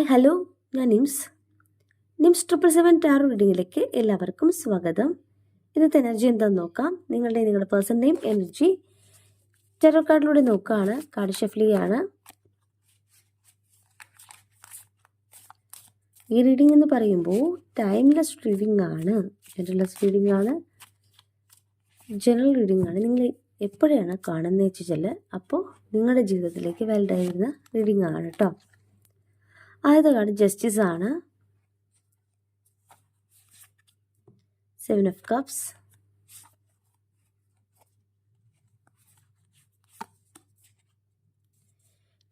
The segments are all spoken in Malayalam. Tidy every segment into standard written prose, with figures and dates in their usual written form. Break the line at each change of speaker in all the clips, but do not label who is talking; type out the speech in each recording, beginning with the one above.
ഹായ് ഹലോ, ഞാൻ നിംസ് 777 ടാറോ റീഡിങ്ങിലേക്ക് എല്ലാവർക്കും സ്വാഗതം. ഇന്നത്തെ എനർജി എന്താണെന്ന് നോക്കാം. നിങ്ങളുടെ പേഴ്സൻ്റെയും എനർജി ടാറോ കാർഡിലൂടെ നോക്കുകയാണ്. കാർഡ് ഷഫ്ലിയാണ്. ഈ റീഡിംഗ് എന്ന് പറയുമ്പോൾ ടൈംലെസ് റീഡിംഗ് ആണ്, ജനറൽ റീഡിംഗ് ആണ്. നിങ്ങൾ എപ്പോഴാണ് കാണുന്നത് വെച്ചാൽ അപ്പോൾ നിങ്ങളുടെ ജീവിതത്തിലേക്ക് വാലിഡായിരുന്ന റീഡിംഗ് ആണ് കേട്ടോ. ആദ്യത്തെ കാർഡ് ജസ്റ്റിസ് ആണ്. 7 of Cups,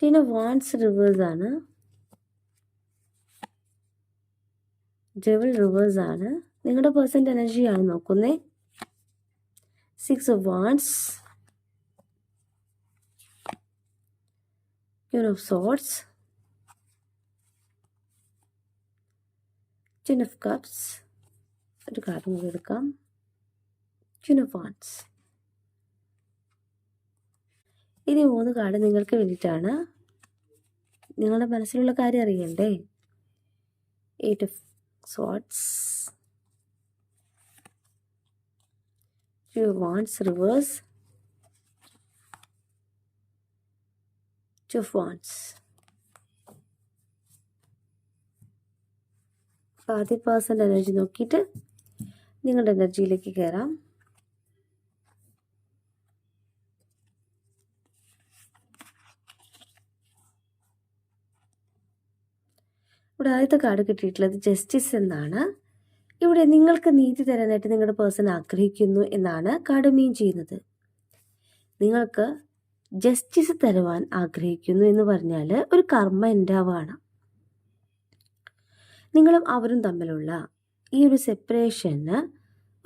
Ten of Wands reverse ആണ്. ഡെവിൾ റിവേഴ്സ് ആണ്. നിങ്ങളുടെ പേഴ്സൻ്റെ എനർജിയാണ് നോക്കുന്നത്. 6 of Wands, Queen of Swords, Ten of Cups, ഒരു കാർഡ് കൂടി എടുക്കാം. Queen of Wands. ഇനി 3 കാർഡ് നിങ്ങൾക്ക് വേണ്ടിയിട്ടാണ്. നിങ്ങളുടെ മനസ്സിലുള്ള കാര്യം അറിയണ്ടേ. 8 of Swords, 2 of Wands reverse, 2 of Wands. ആദ്യ പേഴ്സൻ്റെ എനർജി നോക്കിയിട്ട് നിങ്ങളുടെ എനർജിയിലേക്ക് കയറാം. ഇവിടെ ആദ്യത്തെ കാർഡ് കിട്ടിയിട്ടുള്ളത് ജസ്റ്റിസ് എന്നാണ്. ഇവിടെ നിങ്ങൾക്ക് നീതി തരാനായിട്ട് നിങ്ങളുടെ പേഴ്സൺ ആഗ്രഹിക്കുന്നു എന്നാണ് കാർഡ് മീൻ ചെയ്യുന്നത്. നിങ്ങൾക്ക് ജസ്റ്റിസ് തരുവാൻ ആഗ്രഹിക്കുന്നു എന്ന് പറഞ്ഞാൽ ഒരു കർമ്മ ഉണ്ടാവുകയാണ്. നിങ്ങളും അവരും തമ്മിലുള്ള ഈ ഒരു സെപ്പറേഷന്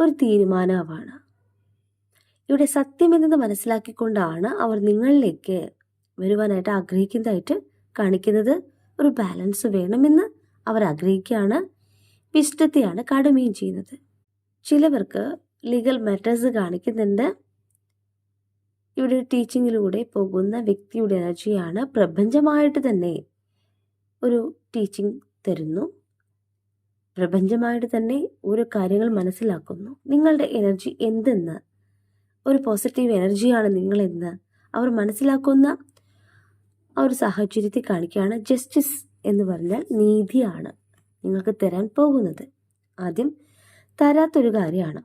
ഒരു തീരുമാനമാണ്. ഇവിടെ സത്യമെന്നത് മനസ്സിലാക്കിക്കൊണ്ടാണ് അവർ നിങ്ങളിലേക്ക് വരുവാനായിട്ട് ആഗ്രഹിക്കുന്നതായിട്ട് കാണിക്കുന്നത്. ഒരു ബാലൻസ് വേണമെന്ന് അവർ ആഗ്രഹിക്കുകയാണ്. വിശുദ്ധത്തെയാണ് കടുമയും ചെയ്യുന്നത്. ചിലവർക്ക് ലീഗൽ മാറ്റേഴ്സ് കാണിക്കുന്നുണ്ട്. ഇവിടെ ടീച്ചിങ്ങിലൂടെ പോകുന്ന വ്യക്തിയുടെ എനർജിയാണ്. പ്രപഞ്ചമായിട്ട് തന്നെ ഒരു ടീച്ചിങ് തരുന്നു. പ്രപഞ്ചമായിട്ട് തന്നെ ഓരോ കാര്യങ്ങൾ മനസ്സിലാക്കുന്നു. നിങ്ങളുടെ എനർജി എന്തെന്ന്, ഒരു പോസിറ്റീവ് എനർജിയാണ് നിങ്ങളെന്ന് അവർ മനസ്സിലാക്കുന്ന ആ ഒരു സാഹചര്യത്തെ കാണിക്കുകയാണ്. ജസ്റ്റിസ് എന്ന് പറഞ്ഞാൽ നീതിയാണ് നിങ്ങൾക്ക് തരാൻ പോകുന്നത്. ആദ്യം തരാത്തൊരു കാര്യമാണ്.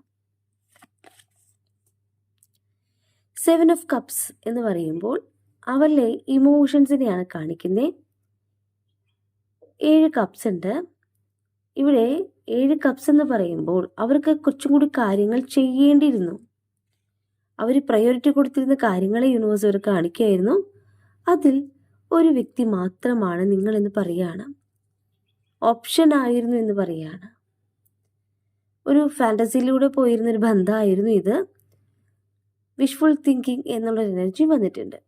7 of Cups എന്ന് പറയുമ്പോൾ അവരിലെ ഇമോഷൻസിനെയാണ് കാണിക്കുന്നത്. 7 കപ്സ് ഉണ്ട്. ഇവിടെ 7 കപ്സ് എന്ന് പറയുമ്പോൾ അവർക്ക് കുറച്ചും കൂടി കാര്യങ്ങൾ ചെയ്യേണ്ടിയിരുന്നു. അവർ പ്രയോറിറ്റി കൊടുത്തിരുന്ന കാര്യങ്ങളെ യൂണിവേഴ്സ് അവർ കാണിക്കുകയായിരുന്നു. അതിൽ ഒരു വ്യക്തി മാത്രമാണ് നിങ്ങളെന്ന് പറയുകയാണ്. ഓപ്ഷൻ ആയിരുന്നു എന്ന് പറയുകയാണ്. ഒരു ഫാൻറ്റസിയിലൂടെ പോയിരുന്നൊരു ബന്ധമായിരുന്നു ഇത്. വിഷ്ഫുൾ തിങ്കിങ് എന്നുള്ളൊരു എനർജി വന്നിട്ടുണ്ട്.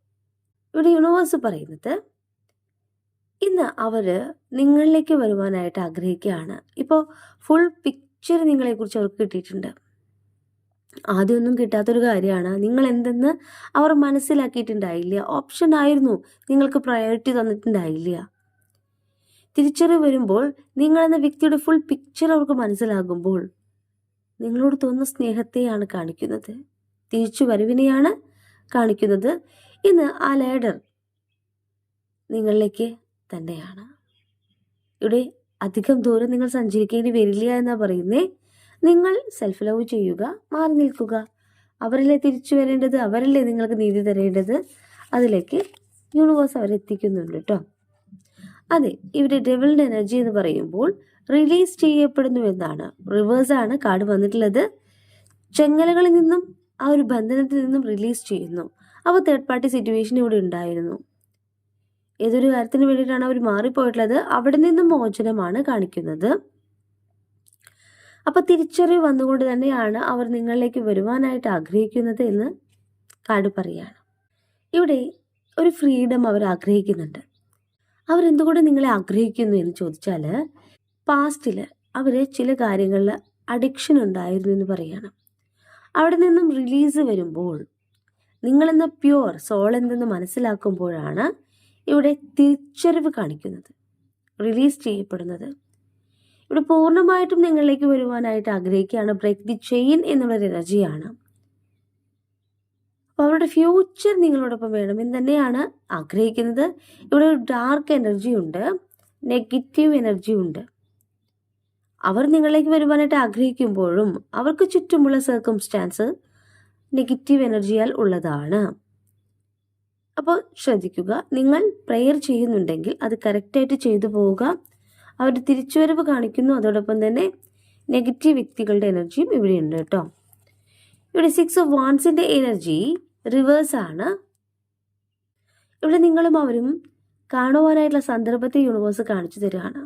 ഇവിടെ യൂണിവേഴ്സ് പറയുന്നത് ഇന്ന് അവർ നിങ്ങളിലേക്ക് വരുവാനായിട്ട് ആഗ്രഹിക്കുകയാണ്. ഇപ്പോൾ ഫുൾ പിക്ചർ നിങ്ങളെക്കുറിച്ച് അവർക്ക് കിട്ടിയിട്ടുണ്ട്. ആദ്യമൊന്നും കിട്ടാത്തൊരു കാര്യമാണ്. നിങ്ങൾ എന്തെന്ന് അവർ മനസ്സിലാക്കിയിട്ടുണ്ടായില്ല. ഓപ്ഷൻ ആയിരുന്നു, നിങ്ങൾക്ക് പ്രയോറിറ്റി തന്നിട്ടുണ്ടായില്ല. തിരിച്ചറിവ് വരുമ്പോൾ നിങ്ങളെന്ന വ്യക്തിയുടെ ഫുൾ പിക്ചർ അവർക്ക് മനസ്സിലാകുമ്പോൾ നിങ്ങളോട് തോന്നുന്ന സ്നേഹത്തെയാണ് കാണിക്കുന്നത്. തിരിച്ചു വരവിനെയാണ് കാണിക്കുന്നത്. ഇന്ന് ആ ലേഡർ നിങ്ങളിലേക്ക് തന്നെയാണ്. ഇവിടെ അധികം ദൂരം നിങ്ങൾ സഞ്ചരിക്കേണ്ടി വരില്ല എന്നാണ് പറയുന്നത്. നിങ്ങൾ സെൽഫ് ലവ് ചെയ്യുക, മാറി നിൽക്കുക. അവരല്ലേ തിരിച്ചു വരേണ്ടത്, അവരല്ലേ നിങ്ങൾക്ക് നീതി തരേണ്ടത്. അതിലേക്ക് യൂണിവേഴ്സ് അവരെത്തിക്കുന്നുണ്ട് കേട്ടോ. അതെ, ഇവിടെ ഡെവിളിൻ്റെ എനർജി എന്ന് പറയുമ്പോൾ റിലീസ് ചെയ്യപ്പെടുന്നു എന്നാണ്. റിവേഴ്സാണ് കാർഡ് വന്നിട്ടുള്ളത്. ചെങ്ങലകളിൽ നിന്നും ആ ഒരു ബന്ധനത്തിൽ നിന്നും റിലീസ് ചെയ്യുന്നു. അപ്പോൾ തേർഡ് പാർട്ടി സിറ്റുവേഷൻ ഇവിടെ ഉണ്ടായിരുന്നു. ഏതൊരു കാര്യത്തിന് വേണ്ടിയിട്ടാണ് അവർ മാറിപ്പോയിട്ടുള്ളത്, അവിടെ നിന്നും മോചനമാണ് കാണിക്കുന്നത്. അപ്പോൾ തിരിച്ചറിവ് വന്നുകൊണ്ട് തന്നെയാണ് അവർ നിങ്ങളിലേക്ക് വരുവാനായിട്ട് ആഗ്രഹിക്കുന്നത് എന്ന് കാർഡ് പറയുകയാണ്. ഇവിടെ ഒരു ഫ്രീഡം അവർ ആഗ്രഹിക്കുന്നുണ്ട്. അവരെന്തുകൊണ്ട് നിങ്ങളെ ആഗ്രഹിക്കുന്നു എന്ന് ചോദിച്ചാൽ പാസ്റ്റിൽ അവർ ചില കാര്യങ്ങളിൽ അഡിക്ഷൻ ഉണ്ടായിരുന്നു എന്ന് പറയുകയാണ്. അവിടെ നിന്നും റിലീസ് വരുമ്പോൾ നിങ്ങളെന്ന പ്യുവർ സോൾ എന്തെന്ന് മനസ്സിലാക്കുമ്പോഴാണ് ഇവിടെ തിരിച്ചറിവ് കാണിക്കുന്നത്. റിലീസ് ചെയ്യപ്പെടുന്നത്. ഇവിടെ പൂർണ്ണമായിട്ടും നിങ്ങളിലേക്ക് വരുവാനായിട്ട് ആഗ്രഹിക്കുകയാണ്. ബ്രേക്ക് ദി ചെയിൻ എന്നുള്ളൊരു എനർജിയാണ്. അപ്പോൾ അവരുടെ ഫ്യൂച്ചർ നിങ്ങളോടൊപ്പം വേണമെന്ന് തന്നെയാണ് ആഗ്രഹിക്കുന്നത്. ഇവിടെ ഒരു ഡാർക്ക് എനർജി ഉണ്ട്, നെഗറ്റീവ് എനർജി ഉണ്ട്. അവർ നിങ്ങളിലേക്ക് വരുവാനായിട്ട് ആഗ്രഹിക്കുമ്പോഴും അവർക്ക് ചുറ്റുമുള്ള സർക്കംസ്റ്റാൻസ് നെഗറ്റീവ് എനർജിയാൽ ഉള്ളതാണ്. അപ്പോൾ ശ്രദ്ധിക്കുക, നിങ്ങൾ പ്രെയർ ചെയ്യുന്നുണ്ടെങ്കിൽ അത് കറക്റ്റായിട്ട് ചെയ്തു പോവുക. അവർ തിരിച്ചുവരവ് കാണിക്കുന്നു. അതോടൊപ്പം തന്നെ നെഗറ്റീവ് വ്യക്തികളുടെ എനർജിയും ഇവിടെ ഉണ്ട് കേട്ടോ. ഇവിടെ 6 ഓഫ് വാൻസിൻ്റെ എനർജി റിവേഴ്സ് ആണ്. ഇവിടെ നിങ്ങളും അവരും കാണുവാനായിട്ടുള്ള സന്ദർഭത്തെ യൂണിവേഴ്സ് കാണിച്ചു തരികയാണ്.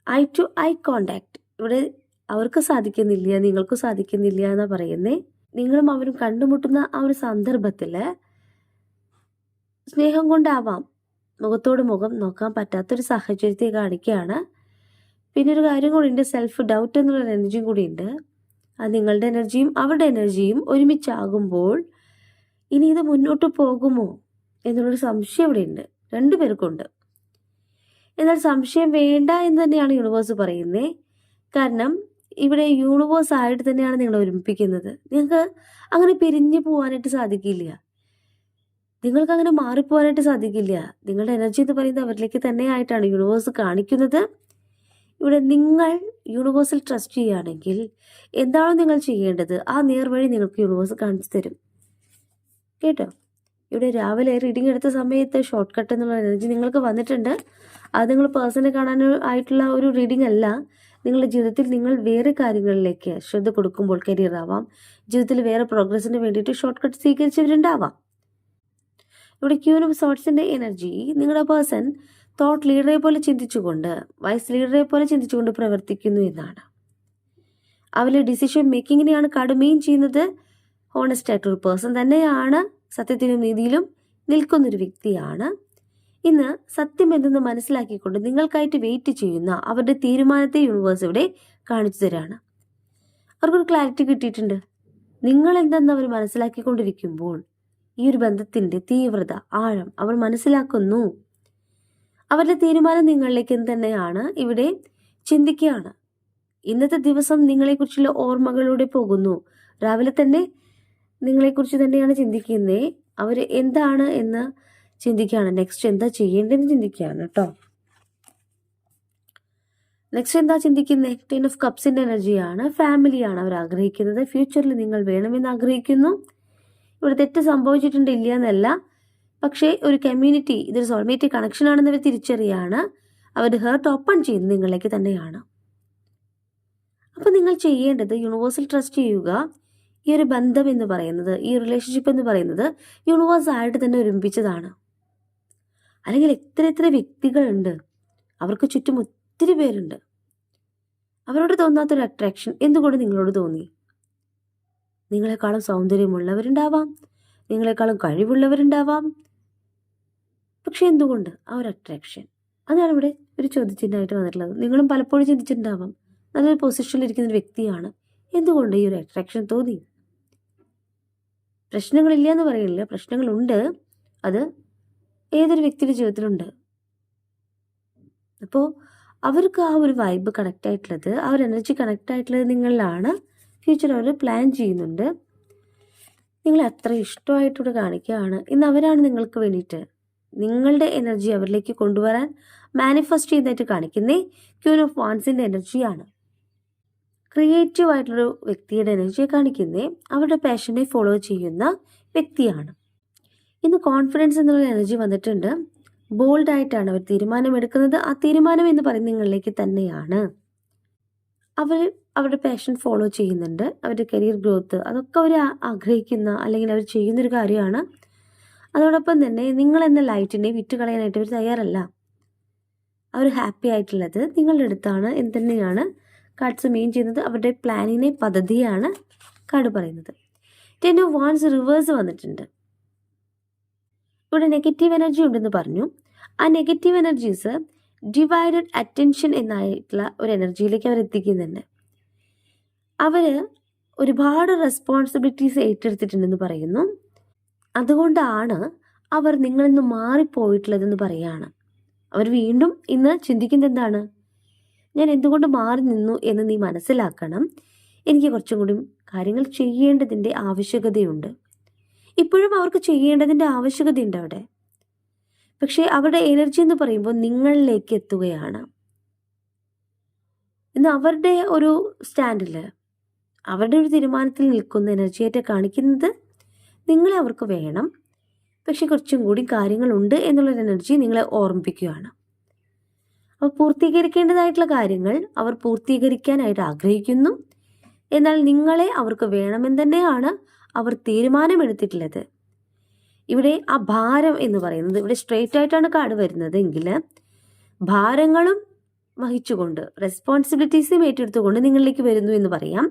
ഐ ടു ഐ കോണ്ടാക്ട് ഇവിടെ അവർക്ക് സാധിക്കുന്നില്ല, നിങ്ങൾക്ക് സാധിക്കുന്നില്ല എന്നാണ് പറയുന്നത്. നിങ്ങളും അവരും കണ്ടുമുട്ടുന്ന ആ ഒരു സന്ദർഭത്തിൽ സ്നേഹം കൊണ്ടാവാം മുഖത്തോട് മുഖം നോക്കാൻ പറ്റാത്തൊരു സാഹചര്യത്തെ കാണിക്കുകയാണ്. പിന്നെ ഒരു കാര്യം കൂടി ഉണ്ട്, സെൽഫ് ഡൗട്ട് എന്നുള്ളൊരു എനർജിയും കൂടി ഉണ്ട്. അത് നിങ്ങളുടെ എനർജിയും അവരുടെ എനർജിയും ഒരുമിച്ചാകുമ്പോൾ ഇനി ഇത് മുന്നോട്ട് പോകുമോ എന്നുള്ളൊരു സംശയം ഇവിടെ ഉണ്ട്, രണ്ടുപേർക്കുണ്ട്. എന്നാൽ സംശയം വേണ്ട എന്ന് തന്നെയാണ് യൂണിവേഴ്സ് പറയുന്നത്. കാരണം ഇവിടെ യൂണിവേഴ്സ് ആയിട്ട് തന്നെയാണ് നിങ്ങളെ ഒരുമിപ്പിക്കുന്നത്. നിങ്ങൾക്ക് അങ്ങനെ പിരിഞ്ഞു പോകാനായിട്ട് സാധിക്കില്ല, നിങ്ങൾക്ക് അങ്ങനെ മാറിപ്പോകാനായിട്ട് സാധിക്കില്ല. നിങ്ങളുടെ എനർജി എന്ന് പറയുന്നത് അവരിലേക്ക് തന്നെ ആയിട്ടാണ് യൂണിവേഴ്സ് കാണിക്കുന്നത്. ഇവിടെ നിങ്ങൾ യൂണിവേഴ്സിൽ ട്രസ്റ്റ് ചെയ്യുകയാണെങ്കിൽ എന്താണോ നിങ്ങൾ ചെയ്യേണ്ടത് ആ നേർവഴി നിങ്ങൾക്ക് യൂണിവേഴ്സ് കാണിച്ചു തരും കേട്ടോ. ഇവിടെ രാവിലെ റീഡിംഗ് എടുത്ത സമയത്ത് ഷോർട്ട് കട്ട് എന്നുള്ള എനർജി നിങ്ങൾക്ക് വന്നിട്ടുണ്ട്. അത് നിങ്ങൾ പേഴ്സണെ കാണാൻ ആയിട്ടുള്ള ഒരു റീഡിംഗ് അല്ല. നിങ്ങളുടെ ജീവിതത്തിൽ നിങ്ങൾ വേറെ കാര്യങ്ങളിലേക്ക് ശ്രദ്ധ കൊടുക്കുമ്പോൾ, കരിയർ ആവാം, ജീവിതത്തിൽ വേറെ പ്രോഗ്രസിന് വേണ്ടിയിട്ട് ഷോർട്ട് കട്ട് സ്വീകരിച്ചവരുണ്ടാവാം. ഇവിടെ ക്യൂൻ ഓഫ് സോർട്സിൻ്റെ എനർജി നിങ്ങളുടെ പേഴ്സൺ തോട്ട് ലീഡറെ പോലെ ചിന്തിച്ചുകൊണ്ട്, വൈസ് ലീഡറെ പോലെ ചിന്തിച്ചുകൊണ്ട് പ്രവർത്തിക്കുന്നു എന്നാണ്. അവരുടെ ഡിസിഷൻ മേക്കിങ്ങിനെയാണ് കാർഡ് മെയിൻ ചെയ്യുന്നത്. ഹോണസ്റ്റ് ആയിട്ടൊരു പേഴ്സൺ തന്നെയാണ്, സത്യത്തിലും നീതിയിലും നിൽക്കുന്നൊരു വ്യക്തിയാണ്. ഇന്ന് സത്യം എന്തെന്ന് മനസ്സിലാക്കിക്കൊണ്ട് നിങ്ങൾക്കായിട്ട് വെയിറ്റ് ചെയ്യുന്ന അവരുടെ തീരുമാനത്തെ യൂണിവേഴ്സ് ഇവിടെ കാണിച്ചു തരാണ്. അവർക്കൊരു ക്ലാരിറ്റി കിട്ടിയിട്ടുണ്ട്. നിങ്ങൾ എന്തെന്ന് അവർ മനസ്സിലാക്കിക്കൊണ്ടിരിക്കുമ്പോൾ ഈ ഒരു ബന്ധത്തിൻ്റെ തീവ്രത, ആഴം അവർ മനസ്സിലാക്കുന്നു. അവരുടെ തീരുമാനം നിങ്ങളിലേക്ക് തന്നെയാണ് ഇവിടെ ചിന്തിക്കുകയാണ്. ഇന്നത്തെ ദിവസം നിങ്ങളെക്കുറിച്ചുള്ള ഓർമ്മകളിലൂടെ പോകുന്നു. രാവിലെ തന്നെ നിങ്ങളെക്കുറിച്ച് തന്നെയാണ് ചിന്തിക്കുന്നത്. അവർ എന്താണ് എന്ന് ചിന്തിക്കുകയാണ്. നെക്സ്റ്റ് എന്താ ചെയ്യേണ്ടതെന്ന് ചിന്തിക്കുകയാണ് കേട്ടോ. നെക്സ്റ്റ് എന്താ ചിന്തിക്കുന്നത്? 10 ഓഫ് കപ്സിൻ്റെ എനർജിയാണ്. ഫാമിലിയാണ് അവർ ആഗ്രഹിക്കുന്നത്. ഫ്യൂച്ചറിൽ നിങ്ങൾ വേണമെന്ന് ആഗ്രഹിക്കുന്നു. ഇവിടെ തെറ്റ് സംഭവിച്ചിട്ടുണ്ട്, ഇല്ല എന്നല്ല, പക്ഷേ ഒരു കമ്മ്യൂണിറ്റി, ഇതൊരു സോൾമേറ്റ് കണക്ഷൻ ആണെന്ന് അവർ തിരിച്ചറിയാണ്. അവരുടെ ഹേർട്ട് ഓപ്പൺ ചെയ്യുന്നത് നിങ്ങളിലേക്ക് തന്നെയാണ്. അപ്പോൾ നിങ്ങൾ ചെയ്യേണ്ടത് യൂണിവേഴ്സിൽ ട്രസ്റ്റ് ചെയ്യുക. ഈ ഒരു ബന്ധം എന്ന് പറയുന്നത്, ഈ റിലേഷൻഷിപ്പ് എന്ന് പറയുന്നത് യൂണിവേഴ്സ് ആയിട്ട് തന്നെ ഒരുമിപ്പിച്ചതാണ്. അല്ലെങ്കിൽ എത്ര വ്യക്തികളുണ്ട്, അവർക്ക് ചുറ്റും ഒത്തിരി പേരുണ്ട്. അവരോട് തോന്നാത്തൊരു അട്രാക്ഷൻ എന്തുകൊണ്ട് നിങ്ങളോട് തോന്നി? നിങ്ങളെക്കാളും സൗന്ദര്യമുള്ളവരുണ്ടാവാം, നിങ്ങളെക്കാളും കഴിവുള്ളവരുണ്ടാവാം, പക്ഷെ എന്തുകൊണ്ട് ആ ഒരു അട്രാക്ഷൻ? അതാണ് ഇവിടെ ഒരു ചോദ്യചിഹ്നമായിട്ട് വന്നിട്ടുള്ളത്. നിങ്ങളും പലപ്പോഴും ചിന്തിച്ചിട്ടുണ്ടാവാം, നല്ലൊരു പൊസിഷനിൽ ഇരിക്കുന്ന ഒരു വ്യക്തിയാണ്, എന്തുകൊണ്ട് ഈ ഒരു അട്രാക്ഷൻ തോന്നി? പ്രശ്നങ്ങളില്ല എന്ന് പറയുന്നില്ല, പ്രശ്നങ്ങളുണ്ട്. അത് ഏതൊരു വ്യക്തിയുടെ ജീവിതത്തിലുണ്ട്. അപ്പോൾ അവർക്ക് ആ ഒരു വൈബ് കണക്റ്റ് ആയിട്ടുള്ളത്, ആ ഒരു എനർജി കണക്റ്റ് ആയിട്ടുള്ളത് നിങ്ങളിലാണ്. ഫ്യൂച്ചർ അവർ പ്ലാൻ ചെയ്യുന്നുണ്ട്. നിങ്ങളെ അത്ര ഇഷ്ടമായിട്ടൂടെ കാണിക്കുകയാണ്. ഇന്ന് അവരാണ് നിങ്ങൾക്ക് വേണ്ടിയിട്ട് നിങ്ങളുടെ എനർജി അവരിലേക്ക് കൊണ്ടുവരാൻ മാനിഫെസ്റ്റ് ചെയ്തായിട്ട് കാണിക്കുന്നേ. ക്യൂൻ ഓഫ് വാൻസിൻ്റെ എനർജിയാണ്. ക്രിയേറ്റീവ് ആയിട്ടുള്ളൊരു വ്യക്തിയുടെ എനർജിയെ കാണിക്കുന്നേ. അവരുടെ പാഷനെ ഫോളോ ചെയ്യുന്ന വ്യക്തിയാണ്. ഇന്ന് കോൺഫിഡൻസ് എന്നുള്ള എനർജി വന്നിട്ടുണ്ട്. ബോൾഡായിട്ടാണ് അവർ തീരുമാനമെടുക്കുന്നത്. ആ തീരുമാനം എന്ന് പറയുന്നത് നിങ്ങളിലേക്ക് തന്നെയാണ്. അവർ അവരുടെ പാഷൻ ഫോളോ ചെയ്യുന്നുണ്ട്. അവരുടെ കരിയർ ഗ്രോത്ത് അതൊക്കെ അവർ ആഗ്രഹിക്കുന്ന അല്ലെങ്കിൽ അവർ ചെയ്യുന്നൊരു കാര്യമാണ്. അതോടൊപ്പം തന്നെ നിങ്ങളെന്ന ലൈറ്റിനെ വിറ്റുകളയാനായിട്ട് അവർ തയ്യാറല്ല. അവർ ഹാപ്പി ആയിട്ടുള്ളത് നിങ്ങളുടെ അടുത്താണ് എന്ന് തന്നെയാണ് കാർഡ്സ് മെയിൻ ചെയ്യുന്നത്. അവരുടെ പ്ലാനിനെ, പദ്ധതിയാണ് കാർഡ് പറയുന്നത്. 10 ഓഫ് വാൻസ് റിവേഴ്സ് വന്നിട്ടുണ്ട്. ഇവിടെ നെഗറ്റീവ് എനർജി ഉണ്ടെന്ന് പറഞ്ഞു. ആ നെഗറ്റീവ് എനർജീസ് ഡിവൈഡഡ് അറ്റൻഷൻ എന്നായിട്ടുള്ള ഒരു എനർജിയിലേക്ക് അവർ എത്തിക്കുന്നുണ്ട്. അവർ ഒരുപാട് റെസ്പോൺസിബിലിറ്റീസ് ഏറ്റെടുത്തിട്ടുണ്ടെന്ന് പറയുന്നു. അതുകൊണ്ടാണ് അവർ നിങ്ങളിൽ നിന്ന് മാറിപ്പോയിട്ടുള്ളതെന്ന് പറയുകയാണ്. അവർ വീണ്ടും ഇന്ന് ചിന്തിക്കുന്നത് എന്താണ്? ഞാൻ എന്തുകൊണ്ട് മാറി നിന്നു എന്ന് നീ മനസ്സിലാക്കണം. എനിക്ക് കുറച്ചും കൂടി കാര്യങ്ങൾ ചെയ്യേണ്ടതിൻ്റെ ആവശ്യകതയുണ്ട്. ഇപ്പോഴും അവർക്ക് ചെയ്യേണ്ടതിൻ്റെ ആവശ്യകതയുണ്ട് അവിടെ. പക്ഷേ അവരുടെ എനർജി എന്ന് പറയുമ്പോൾ നിങ്ങളിലേക്ക് എത്തുകയാണ്. ഇന്ന് അവരുടെ ഒരു സ്റ്റാൻഡിൽ, അവരുടെ ഒരു തീരുമാനത്തിൽ നിൽക്കുന്ന എനർജിയായിട്ട് കാണിക്കുന്നത് നിങ്ങളെ അവർക്ക് വേണം, പക്ഷെ കുറച്ചും കൂടി കാര്യങ്ങളുണ്ട് എന്നുള്ളൊരു എനർജി നിങ്ങളെ ഓർമ്മിപ്പിക്കുകയാണ്. അപ്പോൾ പൂർത്തീകരിക്കേണ്ടതായിട്ടുള്ള കാര്യങ്ങൾ അവർ പൂർത്തീകരിക്കാനായിട്ട് ആഗ്രഹിക്കുന്നു. എന്നാൽ നിങ്ങളെ അവർക്ക് വേണമെന്ന് തന്നെയാണ് അവർ തീരുമാനമെടുത്തിട്ടുള്ളത്. ഇവിടെ ആ ഭാരം എന്ന് പറയുന്നത്, ഇവിടെ സ്ട്രെയിറ്റ് ആയിട്ടാണ് കാർഡ് വരുന്നത് എങ്കിൽ ഭാരങ്ങളും വഹിച്ചുകൊണ്ട്, റെസ്പോൺസിബിലിറ്റീസും ഏറ്റെടുത്തുകൊണ്ട് നിങ്ങളിലേക്ക് വരുന്നു എന്ന് പറയാം.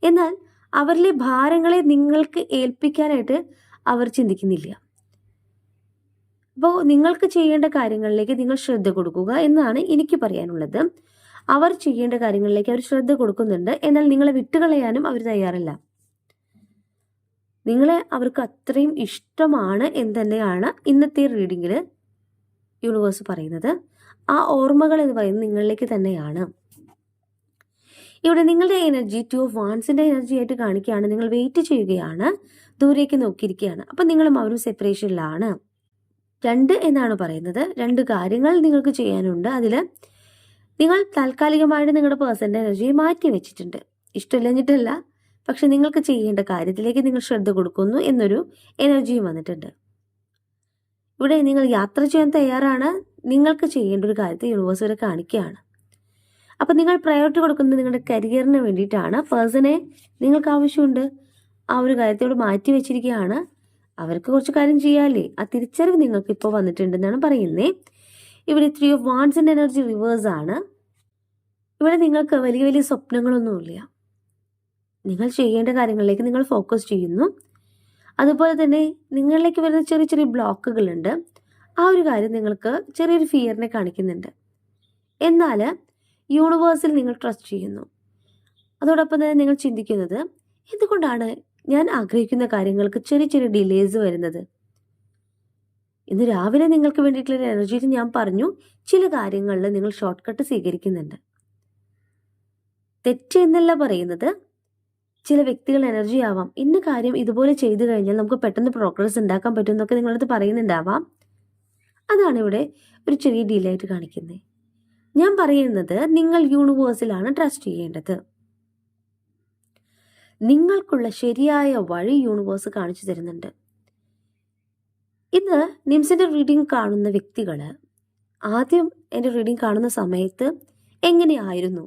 എന്നാൽ അവരിലെ ഭാരങ്ങളെ നിങ്ങൾക്ക് ഏൽപ്പിക്കാനായിട്ട് അവർ ചിന്തിക്കുന്നില്ല. അപ്പോൾ നിങ്ങൾക്ക് ചെയ്യേണ്ട കാര്യങ്ങളിലേക്ക് നിങ്ങൾ ശ്രദ്ധ കൊടുക്കുക എന്നാണ് എനിക്ക് പറയാനുള്ളത്. അവർ ചെയ്യേണ്ട കാര്യങ്ങളിലേക്ക് അവർ ശ്രദ്ധ കൊടുക്കുന്നുണ്ട്, എന്നാൽ നിങ്ങളെ വിട്ടുകളയാനും അവർ തയ്യാറല്ല. നിങ്ങളെ അവർക്ക് അത്രയും ഇഷ്ടമാണ് എന്ന് തന്നെയാണ് ഇന്നത്തെ റീഡിങ്ങിൽ യൂണിവേഴ്സ് പറയുന്നത്. ആ ഓർമ്മകൾ എന്ന് പറയുന്നത് നിങ്ങളിലേക്ക് തന്നെയാണ്. ഇവിടെ നിങ്ങളുടെ എനർജി 2 of Wandsന്റെ എനർജി ആയിട്ട് കാണിക്കുകയാണ്. നിങ്ങൾ വെയിറ്റ് ചെയ്യുകയാണ്, ദൂരേക്ക് നോക്കിയിരിക്കുകയാണ്. അപ്പം നിങ്ങളും അവരും സെപ്പറേഷനിലാണ്. 2 എന്നാണ് പറയുന്നത്. 2 കാര്യങ്ങൾ നിങ്ങൾക്ക് ചെയ്യാനുണ്ട്. അതിൽ നിങ്ങൾ താൽക്കാലികമായിട്ട് നിങ്ങളുടെ പേഴ്സൻ്റെ എനർജിയെ മാറ്റി വെച്ചിട്ടുണ്ട്. ഇഷ്ടമില്ലഞ്ഞിട്ടല്ല, പക്ഷെ നിങ്ങൾക്ക് ചെയ്യേണ്ട കാര്യത്തിലേക്ക് നിങ്ങൾ ശ്രദ്ധ കൊടുക്കുന്നു എന്നൊരു എനർജിയും വന്നിട്ടുണ്ട്. ഇവിടെ നിങ്ങൾ യാത്ര ചെയ്യാൻ തയ്യാറാണ്. നിങ്ങൾക്ക് ചെയ്യേണ്ട ഒരു കാര്യത്തെ യൂണിവേഴ്സ് വരെ കാണിക്കുകയാണ്. അപ്പം നിങ്ങൾ പ്രയോറിറ്റി കൊടുക്കുന്നത് നിങ്ങളുടെ കരിയറിന് വേണ്ടിയിട്ടാണ്. പേഴ്സണെ നിങ്ങൾക്ക് ആവശ്യമുണ്ട്, ആ ഒരു കാര്യത്തോട് മാറ്റി വെച്ചിരിക്കുകയാണ്. അവർക്ക് കുറച്ച് കാര്യം ചെയ്യാമല്ലേ, ആ തിരിച്ചറിവ് നിങ്ങൾക്ക് ഇപ്പോൾ വന്നിട്ടുണ്ടെന്നാണ് പറയുന്നത്. ഇവിടെ 3 of Wandsന്റെ എനർജി റിവേഴ്സാണ്. ഇവിടെ നിങ്ങൾക്ക് വലിയ വലിയ സ്വപ്നങ്ങളൊന്നുമില്ല. നിങ്ങൾ ചെയ്യേണ്ട കാര്യങ്ങളിലേക്ക് നിങ്ങൾ ഫോക്കസ് ചെയ്യുന്നു. അതുപോലെ തന്നെ നിങ്ങളിലേക്ക് വരുന്ന ചെറിയ ചെറിയ ബ്ലോക്കുകളുണ്ട്. ആ ഒരു കാര്യം നിങ്ങൾക്ക് ചെറിയൊരു ഫിയറിനെ കാണിക്കുന്നുണ്ട്. എന്നാൽ യൂണിവേഴ്സിൽ നിങ്ങൾ ട്രസ്റ്റ് ചെയ്യുന്നു. അതോടൊപ്പം തന്നെ നിങ്ങൾ ചിന്തിക്കുന്നത്, എന്തുകൊണ്ടാണ് ഞാൻ ആഗ്രഹിക്കുന്ന കാര്യങ്ങൾക്ക് ചെറിയ ചെറിയ ഡിലേസ് വരുന്നത്? ഇന്ന് രാവിലെ നിങ്ങൾക്ക് വേണ്ടിയിട്ടുള്ള എനർജിയിൽ ഞാൻ പറഞ്ഞു, ചില കാര്യങ്ങളിൽ നിങ്ങൾ ഷോർട്ട് കട്ട് സ്വീകരിക്കുന്നുണ്ട്. തെറ്റ് എന്നല്ല പറയുന്നത്, ചില വ്യക്തികൾ എനർജി ആവാം, ഇന്ന കാര്യം ഇതുപോലെ ചെയ്തു കഴിഞ്ഞാൽ നമുക്ക് പെട്ടെന്ന് പ്രോഗ്രസ് ഉണ്ടാക്കാൻ പറ്റും എന്നൊക്കെ നിങ്ങളത് പറയുന്നുണ്ടാവാം. അതാണ് ഇവിടെ ഒരു ചെറിയ ഡീലായിട്ട് കാണിക്കുന്നത്. ഞാൻ പറയുന്നത്, നിങ്ങൾ യൂണിവേഴ്സിലാണ് ട്രസ്റ്റ് ചെയ്യേണ്ടത്. നിങ്ങൾക്കുള്ള ശരിയായ വഴി യൂണിവേഴ്സ് കാണിച്ചു തരുന്നുണ്ട്. ഇന്ന് നിംസിന്റെ റീഡിംഗ് കാണുന്ന വ്യക്തികൾ ആദ്യം എൻ്റെ റീഡിംഗ് കാണുന്ന സമയത്ത് എങ്ങനെയായിരുന്നു,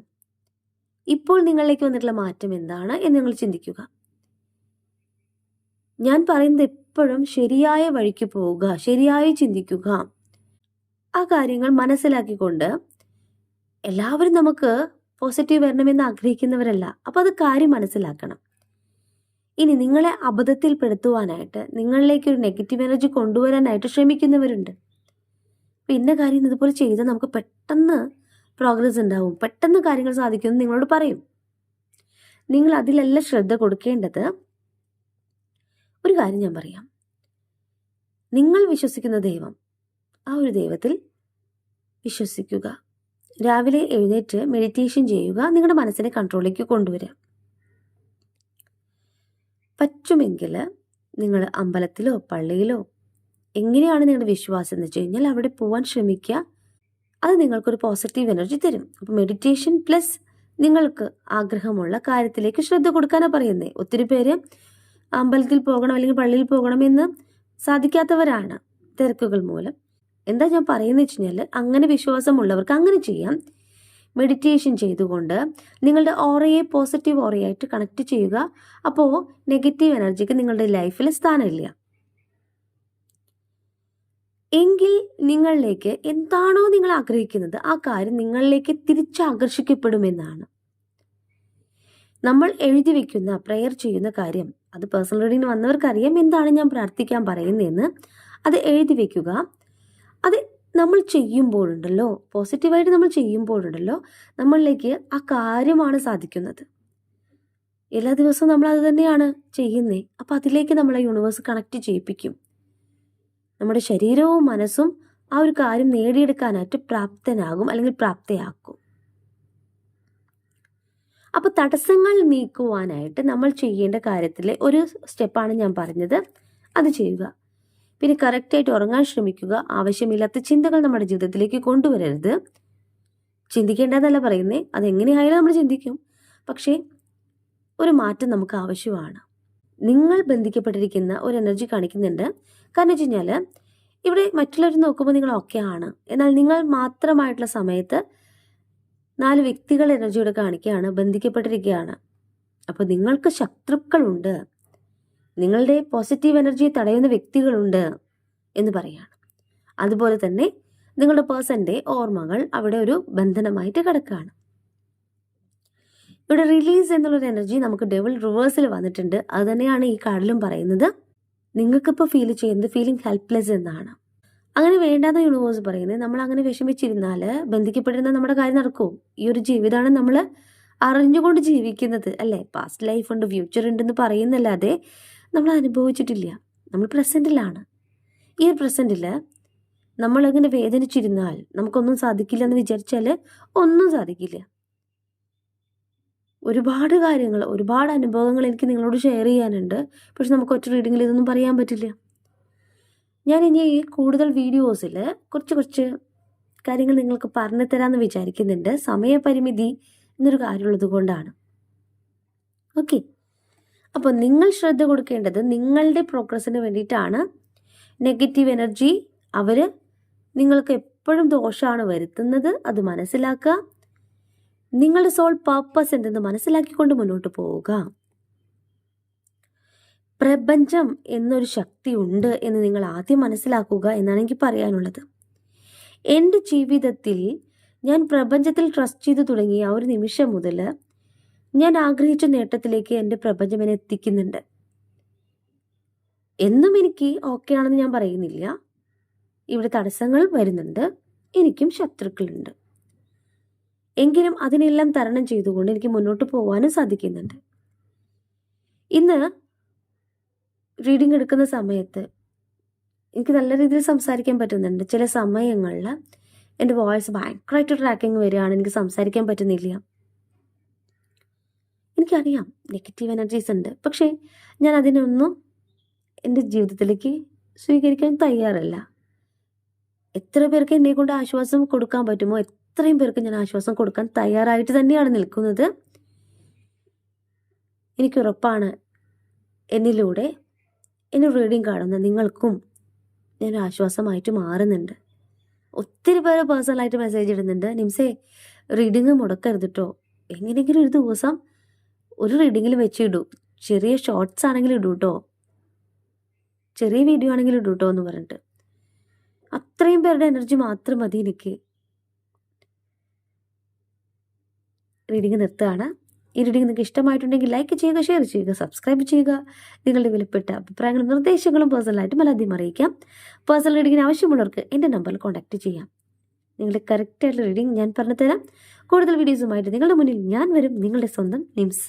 ഇപ്പോൾ നിങ്ങളിലേക്ക് വന്നിട്ടുള്ള മാറ്റം എന്താണ് എന്ന് നിങ്ങൾ ചിന്തിക്കുക. ഞാൻ പറയുന്നത് എപ്പോഴും ശരിയായ വഴിക്ക് പോവുക, ശരിയായി ചിന്തിക്കുക. ആ കാര്യങ്ങൾ മനസ്സിലാക്കിക്കൊണ്ട്, എല്ലാവരും നമുക്ക് പോസിറ്റീവ് വരണമെന്ന് ആഗ്രഹിക്കുന്നവരല്ല. അപ്പോൾ അത് കാര്യം മനസ്സിലാക്കണം. ഇനി നിങ്ങളെ അബദ്ധത്തിൽപ്പെടുത്തുവാനായിട്ട്, നിങ്ങളിലേക്ക് ഒരു നെഗറ്റീവ് എനർജി കൊണ്ടുവരാനായിട്ട് ശ്രമിക്കുന്നവരുണ്ട്. പിന്നെ കാര്യം ഇതുപോലെ ചെയ്താൽ നമുക്ക് പെട്ടെന്ന് പ്രോഗ്രസ് ഉണ്ടാവും, പെട്ടെന്ന് കാര്യങ്ങൾ സാധിക്കുമെന്ന് നിങ്ങളോട് പറയും. നിങ്ങൾ അതിലെല്ലാം ശ്രദ്ധ കൊടുക്കേണ്ടത്, ഒരു കാര്യം ഞാൻ പറയാം. നിങ്ങൾ വിശ്വസിക്കുന്ന ദൈവം, ആ ഒരു ദൈവത്തിൽ വിശ്വസിക്കുക. രാവിലെ എഴുന്നേറ്റ് മെഡിറ്റേഷൻ ചെയ്യുക, നിങ്ങളുടെ മനസ്സിനെ കൺട്രോളിലേക്ക് കൊണ്ടുവരിക. പറ്റുമെങ്കിൽ നിങ്ങൾ അമ്പലത്തിലോ പള്ളിയിലോ, എങ്ങനെയാണ് നിങ്ങളുടെ വിശ്വാസം എന്ന് വെച്ച് കഴിഞ്ഞാൽ അവിടെ പോകാൻ ശ്രമിക്കുക. അത് നിങ്ങൾക്കൊരു പോസിറ്റീവ് എനർജി തരും. അപ്പോൾ മെഡിറ്റേഷൻ പ്ലസ് നിങ്ങൾക്ക് ആഗ്രഹമുള്ള കാര്യത്തിലേക്ക് ശ്രദ്ധ കൊടുക്കാനാണ് പറയുന്നത്. ഒത്തിരി പേര് അമ്പലത്തിൽ പോകണം അല്ലെങ്കിൽ പള്ളിയിൽ പോകണമെന്ന് സാധിക്കാത്തവരാണ് തിരക്കുകൾ മൂലം. എന്താ ഞാൻ പറയുന്നത് വെച്ച് കഴിഞ്ഞാൽ, അങ്ങനെ വിശ്വാസമുള്ളവർക്ക് അങ്ങനെ ചെയ്യാം. മെഡിറ്റേഷൻ ചെയ്തുകൊണ്ട് നിങ്ങളുടെ ഓറയെ പോസിറ്റീവ് ഓറയായിട്ട് കണക്ട് ചെയ്യുക. അപ്പോൾ നെഗറ്റീവ് എനർജിക്ക് നിങ്ങളുടെ ലൈഫിൽ സ്ഥാനമില്ല. എങ്കിൽ നിങ്ങളിലേക്ക് എന്താണോ നിങ്ങൾ ആഗ്രഹിക്കുന്നത് ആ കാര്യം നിങ്ങളിലേക്ക് തിരിച്ചാകർഷിക്കപ്പെടുമെന്നാണ്. നമ്മൾ എഴുതി വെക്കുന്ന, പ്രെയർ ചെയ്യുന്ന കാര്യം, അത് പേഴ്സണൽ റീഡിങ്ങിന് വന്നവർക്കറിയാം എന്താണ് ഞാൻ പ്രാർത്ഥിക്കാൻ പറയുന്നതെന്ന്. അത് എഴുതി വെക്കുക. അത് നമ്മൾ ചെയ്യുമ്പോഴുണ്ടല്ലോ, പോസിറ്റീവായിട്ട് നമ്മൾ ചെയ്യുമ്പോഴുണ്ടല്ലോ, നമ്മളിലേക്ക് ആ കാര്യമാണ് സാധിക്കുന്നത്. എല്ലാ ദിവസവും നമ്മൾ അത് തന്നെയാണ് ചെയ്യുന്നത്. അപ്പോൾ അതിലേക്ക് നമ്മളെ യൂണിവേഴ്സ് കണക്ട് ചെയ്യിപ്പിക്കും. നമ്മുടെ ശരീരവും മനസ്സും ആ ഒരു കാര്യം നേടിയെടുക്കാനായിട്ട് പ്രാപ്തനാകും അല്ലെങ്കിൽ പ്രാപ്തയാക്കും. അപ്പോൾ തടസ്സങ്ങൾ നീക്കുവാനായിട്ട് നമ്മൾ ചെയ്യേണ്ട കാര്യത്തിലെ ഒരു സ്റ്റെപ്പാണ് ഞാൻ പറഞ്ഞത്, അത് ചെയ്യുക. പിന്നെ കറക്റ്റായിട്ട് ഉറങ്ങാൻ ശ്രമിക്കുക. ആവശ്യമില്ലാത്ത ചിന്തകൾ നമ്മുടെ ജീവിതത്തിലേക്ക് കൊണ്ടുവരരുത്. ചിന്തിക്കേണ്ടതല്ല പറയുന്നേ, അതെങ്ങനെയായാലും നമ്മൾ ചിന്തിക്കും. പക്ഷേ ഒരു മാറ്റം നമുക്ക് ആവശ്യമാണ്. നിങ്ങൾ ബന്ധിക്കപ്പെട്ടിരിക്കുന്ന ഒരു എനർജി കാണിക്കുന്നുണ്ട്. കാരണം വെച്ച് കഴിഞ്ഞാൽ ഇവിടെ മറ്റുള്ളവർ നോക്കുമ്പോൾ നിങ്ങൾ ഓക്കെ ആണ്, എന്നാൽ നിങ്ങൾ മാത്രമായിട്ടുള്ള സമയത്ത് 4 വ്യക്തികൾ എനർജിയോടെ കാണിക്കുകയാണ്, ബന്ധിക്കപ്പെട്ടിരിക്കുകയാണ്. അപ്പോൾ നിങ്ങൾക്ക് ശത്രുക്കളുണ്ട്, നിങ്ങളുടെ പോസിറ്റീവ് എനർജിയെ തടയുന്ന വ്യക്തികളുണ്ട് എന്ന് പറയാണ്. അതുപോലെ തന്നെ നിങ്ങളുടെ പേഴ്സൻ്റെ ഓർമ്മകൾ അവിടെ ഒരു ബന്ധനമായിട്ട് കിടക്കുകയാണ്. ഇവിടെ റിലീസ് എന്നുള്ളൊരു എനർജി നമുക്ക് ഡെവിൾ റിവേഴ്സിൽ വന്നിട്ടുണ്ട്. അത് തന്നെയാണ് ഈ കാർഡിലും പറയുന്നത്. നിങ്ങൾക്കിപ്പോൾ ഫീൽ ചെയ്യുന്നത് ഫീലിംഗ് ഹെൽപ്ലെസ് എന്നാണ്. അങ്ങനെ വേണ്ടാത്ത യൂണിവേഴ്സ് പറയുന്നത്, നമ്മൾ അങ്ങനെ വിഷമിച്ചിരുന്നാൽ ബന്ധിക്കപ്പെട്ടിരുന്നാൽ നമ്മുടെ കാര്യം നടക്കുമോ? ഈ ഒരു ജീവിതമാണ് നമ്മൾ അറിഞ്ഞുകൊണ്ട് ജീവിക്കുന്നത് അല്ലേ? പാസ്റ്റ് ലൈഫ് ഉണ്ട്, ഫ്യൂച്ചർ ഉണ്ടെന്ന് പറയുന്നല്ലാതെ നമ്മൾ അനുഭവിച്ചിട്ടില്ല. നമ്മൾ പ്രസൻറ്റിലാണ്. ഈ ഒരു പ്രസൻറ്റിൽ നമ്മളങ്ങനെ വേദനിച്ചിരുന്നാൽ നമുക്കൊന്നും സാധിക്കില്ല എന്ന് വിചാരിച്ചാൽ ഒന്നും സാധിക്കില്ല. ഒരുപാട് കാര്യങ്ങൾ, ഒരുപാട് അനുഭവങ്ങൾ എനിക്ക് നിങ്ങളോട് ഷെയർ ചെയ്യാനുണ്ട്. പക്ഷെ നമുക്ക് ഒറ്റ റീഡിങ്ങിൽ ഇതൊന്നും പറയാൻ പറ്റില്ല. ഞാൻ ഇനി കൂടുതൽ വീഡിയോസിൽ കുറച്ച് കാര്യങ്ങൾ നിങ്ങൾക്ക് പറഞ്ഞു തരാമെന്ന് വിചാരിക്കുന്നുണ്ട്. സമയപരിമിതി എന്നൊരു കാര്യമുള്ളത് കൊണ്ടാണ്. ഓക്കെ, അപ്പോൾ നിങ്ങൾ ശ്രദ്ധ കൊടുക്കേണ്ടത് നിങ്ങളുടെ പ്രോഗ്രസ്സിന് വേണ്ടിയിട്ടാണ്. നെഗറ്റീവ് എനർജി അവർ നിങ്ങൾക്ക് എപ്പോഴും ദോഷമാണ് വരുത്തുന്നത്. അത് മനസ്സിലാക്കുക. നിങ്ങളുടെ സോൾ പർപ്പസ് എന്തെന്ന് മനസ്സിലാക്കിക്കൊണ്ട് മുന്നോട്ട് പോവുക. പ്രപഞ്ചം എന്നൊരു ശക്തി ഉണ്ട് എന്ന് നിങ്ങൾ ആദ്യം മനസ്സിലാക്കുക എന്നാണ് എനിക്ക് പറയാനുള്ളത്. എൻ്റെ ജീവിതത്തിൽ ഞാൻ പ്രപഞ്ചത്തിൽ ട്രസ്റ്റ് ചെയ്ത് തുടങ്ങിയ ആ ഒരു നിമിഷം മുതൽ ഞാൻ ആഗ്രഹിച്ച നേട്ടത്തിലേക്ക് എൻ്റെ പ്രപഞ്ചം എന്നെ എത്തിക്കുന്നുണ്ട്. എന്നും എനിക്ക് ഓക്കെ ആണെന്ന് ഞാൻ പറയുന്നില്ല. ഇവിടെ തടസ്സങ്ങൾ വരുന്നുണ്ട്, എനിക്കും ശത്രുക്കളുണ്ട്. എങ്കിലും അതിനെല്ലാം തരണം ചെയ്തുകൊണ്ട് എനിക്ക് മുന്നോട്ട് പോകാനും സാധിക്കുന്നുണ്ട്. ഇന്ന് റീഡിംഗ് എടുക്കുന്ന സമയത്ത് എനിക്ക് നല്ല രീതിയിൽ സംസാരിക്കാൻ പറ്റുന്നുണ്ട്. ചില സമയങ്ങളിൽ എൻ്റെ വോയിസ് ഭയങ്കരമായിട്ട് ട്രാക്കിങ് വരികയാണ്, എനിക്ക് സംസാരിക്കാൻ പറ്റുന്നില്ല. എനിക്കറിയാം നെഗറ്റീവ് എനർജീസ് ഉണ്ട്, പക്ഷേ ഞാൻ അതിനൊന്നും എൻ്റെ ജീവിതത്തിലേക്ക് സ്വീകരിക്കാൻ തയ്യാറല്ല. എത്ര പേർക്ക് എന്നെ കൊണ്ട് ആശ്വാസം കൊടുക്കാൻ പറ്റുമോ അത്രയും പേർക്ക് ഞാൻ ആശ്വാസം കൊടുക്കാൻ തയ്യാറായിട്ട് തന്നെയാണ് നിൽക്കുന്നത്. എനിക്കുറപ്പാണ് എന്നിലൂടെ എന്നെ റീഡിങ് കാണുന്ന നിങ്ങൾക്കും ഞാൻ ആശ്വാസമായിട്ട് മാറുന്നുണ്ട്. ഒത്തിരി പേര് പേഴ്സണലായിട്ട് മെസ്സേജ് ഇടുന്നുണ്ട്, നിംസേ റീഡിങ് മുടക്കരുത് കേട്ടോ, എങ്ങനെയെങ്കിലും ഒരു ദിവസം ഒരു റീഡിങ്ങിൽ വെച്ചിടൂ, ചെറിയ ഷോർട്സ് ആണെങ്കിലും ഇടൂ കേട്ടോ, ചെറിയ വീഡിയോ ആണെങ്കിലും ഇടൂ കേട്ടോ എന്ന് പറഞ്ഞിട്ട്. അത്രയും പേരുടെ എനർജി മാത്രം മതി എനിക്ക്. റീഡിങ് നിർത്തുകയാണ്. ഈ റീഡിങ് നിങ്ങൾക്ക് ഇഷ്ടമായിട്ടുണ്ടെങ്കിൽ ലൈക്ക് ചെയ്യുക, ഷെയർ ചെയ്യുക, സബ്സ്ക്രൈബ് ചെയ്യുക. നിങ്ങളുടെ വിലപ്പെട്ട അഭിപ്രായങ്ങളും നിർദ്ദേശങ്ങളും പേഴ്സണലായിട്ടും അല്ലാതെയും അറിയിക്കാം. പേഴ്സണൽ റീഡിങ്ങിന് ആവശ്യമുള്ളവർക്ക് എൻ്റെ നമ്പറിൽ കോൺടാക്റ്റ് ചെയ്യാം. നിങ്ങളുടെ കറക്റ്റായിട്ടുള്ള റീഡിങ് ഞാൻ പറഞ്ഞു തരാം. കൂടുതൽ വീഡിയോസുമായിട്ട് നിങ്ങളുടെ മുന്നിൽ ഞാൻ വരും. നിങ്ങളുടെ സ്വന്തം നിംസ്.